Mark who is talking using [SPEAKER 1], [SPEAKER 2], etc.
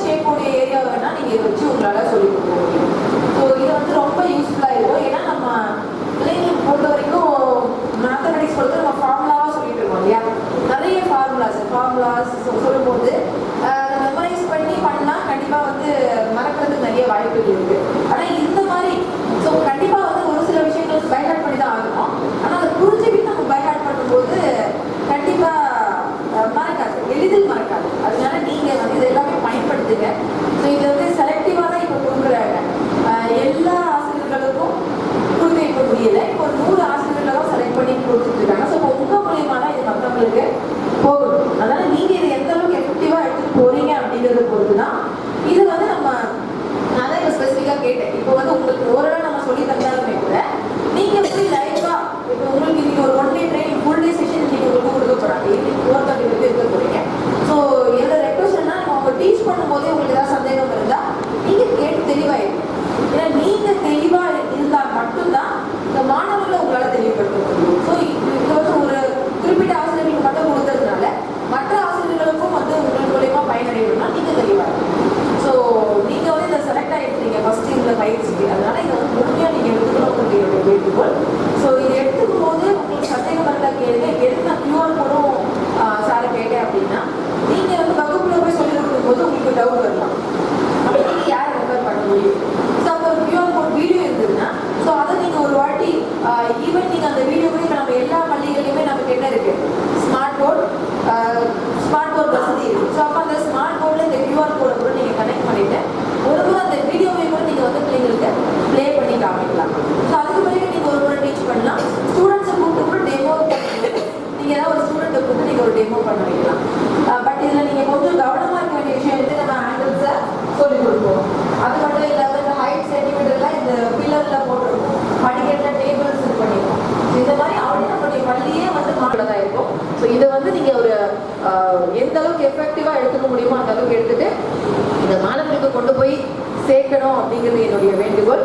[SPEAKER 1] ஷேப்போடைய area வேணால் நீங்கள் இதை வச்சு உங்களால் சொல்லிக் கொடுக்க முடியும். ஸோ இது வந்து ரொம்ப யூஸ்ஃபுல்லாக இருக்கும். ஏன்னா நம்ம பிள்ளைங்களுக்கு பொறுத்த வரைக்கும் மேத்தமெட்டிக்ஸ் பொறுத்த நம்ம ஃபார்முலாவாக சொல்லிட்டு இருக்கோம் இல்லையா, நிறைய ஃபார்முலாஸ் சொல்லும்போது மெமரைஸ் பண்ணி பண்ணால் கண்டிப்பாக வந்து மறக்கிறதுக்கு நிறைய வாய்ப்புகள் இருக்குது. ஆனால் இந்த மாதிரி ஸோ கண்டிப்பாக வந்து ஒரு சில விஷயங்கள் பைஹார்ட் பண்ணி தான் ஆகணும். ஆனால் அதை புரிஞ்சுக்கிட்டு நம்ம பைஹார்ட் பண்ணும்போது கண்டிப்பாக மறக்காது, எளிதில் மறக்காது. அதனால நீங்கள் வந்து இது எல்லாமே பயன்படுத்துங்க. ஸோ இதை வந்து செலக்டிவாக தான் இப்போ கொடுக்குறாங்க. எல்லா ஆசிரியர்களுக்கும் கொடுக்க இப்போ முடியல. இப்போ 100 ஆசிரியர்களும் செலக்ட் பண்ணி கொடுத்துட்டு இருக்காங்க. ஸோ இப்போ உங்கள் மூலியமாக தான் இது மற்றவங்களுக்கு போகணும். அதனால நீங்கள் இதை எந்த அளவுக்கு எஃபெக்டிவாக எடுத்துகிட்டு போறீங்க அப்படிங்கிறத பொறுத்து தான் இது வந்து நம்ம நான் தான் இப்போ ஸ்பெசிஃபிக்காக கேட்டேன். இப்போ வந்து உங்களுக்கு ஓரளவு நம்ம சொல்லி தந்தாலுமே கூட நீங்கள் எப்படி லைவாக இப்போ உங்களுக்கு இன்னைக்கு ஒரு 1 டே ட்ரைனிங் ஃபுல் டே செஷன் இன்னைக்கு உங்களுக்கு கொடுக்க போகிறாங்க. இன்னைக்கு 4:30 வரைக்கும் இருக்க போகிறீங்க. ஸோ என்னோட ரெக்வஸ்ட் என்ன, அவங்க டீச் பண்ணும்போதே உங்களுக்கு ஏதாவது சந்தேகம் இருந்தால் நீங்கள் கேட்டு தெளிவாயிருக்கும். ஏன்னா நீங்கள் தெளிவாக இருந்தால் மட்டும்தான் இந்த மாணவர்களை உங்களால் தெளிவுபடுத்த முடியும். ஸோ இது வந்து ஒரு குறிப்பிட்ட ஆசிரியர்களுக்கு மட்டும் கொடுக்கறதுனால மற்ற ஆசிரியர்களுக்கும் வந்து உங்கள் மூலயமா பயனடையணும்னா நீங்கள் தெளிவாக இருக்கும். ஸோ நீங்கள் வந்து இதை செலக்ட் ஆகிருக்கீங்க ஃபஸ்ட்டு இந்த பயிற்சிக்கு. அதனால இதை வந்து முழுமையாக நீங்கள் எடுத்துக்கணும் என்னுடைய வேண்டுகோள். ஸோ இதை எடுத்துக்கும் போது உங்களுக்கு சந்தேகம் இருந்தால் கேளுங்க. எதுக்கு நான் கியூஆர் கோடும் சாரை கேட்டேன் அப்படின்னா, நீங்கள் வந்து வகுப்புல போய் சொல்லிக் கொடுக்கும் போது உங்களுக்கு டவுட் வரலாம். அப்போ நீங்கள் யாரை ரெஃபர் பண்ண முடியும்? ஸோ அப்போ ஒரு கியூஆர் கோட் வீடியோ இருந்ததுன்னா ஸோ அதை நீங்கள் ஒரு வாட்டி ஈவன் நீங்கள் அந்த வீடியோ கூட இப்போ நம்ம எல்லா பள்ளிகளையுமே நமக்கு என்ன இருக்குது, ஸ்மார்ட் போர்ட் வசதி இருக்குது. ஸோ அப்போ அந்த ஸ்மார்ட் போர்டில் இந்த கியூஆர் கோடை கூட நீங்கள் கனெக்ட் பண்ணிவிட்டு ஒரு முறை அந்த வீடியோவை கூட நீங்கள் வந்து பிள்ளைங்களுக்கு ப்ளே பண்ணி காமிக்கலாம். ஸோ அதுக்கு பிறகு நீங்கள் ஒரு முறை டீச் பண்ணலாம். ஸ்டூடெண்ட்ஸை கூப்பிட்டு கூட டெமோ நீங்கள் ஏதாவது ஒரு ஸ்டூடெண்ட்டை கூப்பிட்டு நீங்கள் ஒரு டெமோ பண்ண வைக்கலாம். பட் இதில் நீங்கள் கொஞ்சம் கவனமாக இருக்க வேண்டிய விஷயம் வந்து நம்ம ஆங்கிள்ஸை சொல்லிக் கொடுப்போம். அது மட்டும் இல்லாமல் இந்த ஹைட் சென்டிமீட்டர்லாம் இந்த பில்லரில் போட்டிருக்கோம், படிக்கட்டில் டேபிள்ஸ் இது பண்ணியிருக்கோம். இந்த மாதிரி அப்படி நம்மளுடைய பள்ளியே வந்து மாற்றதாக இருக்கும். ஸோ இதை வந்து நீங்கள் ஒரு எந்த அளவுக்கு எஃபெக்டிவாக எடுத்துக்க முடியுமோ அந்த அளவுக்கு எடுத்துட்டு இந்த மாணவர்களுக்கு கொண்டு போய் சேர்க்கணும் அப்படிங்கிறது என்னுடைய வேண்டுகோள்.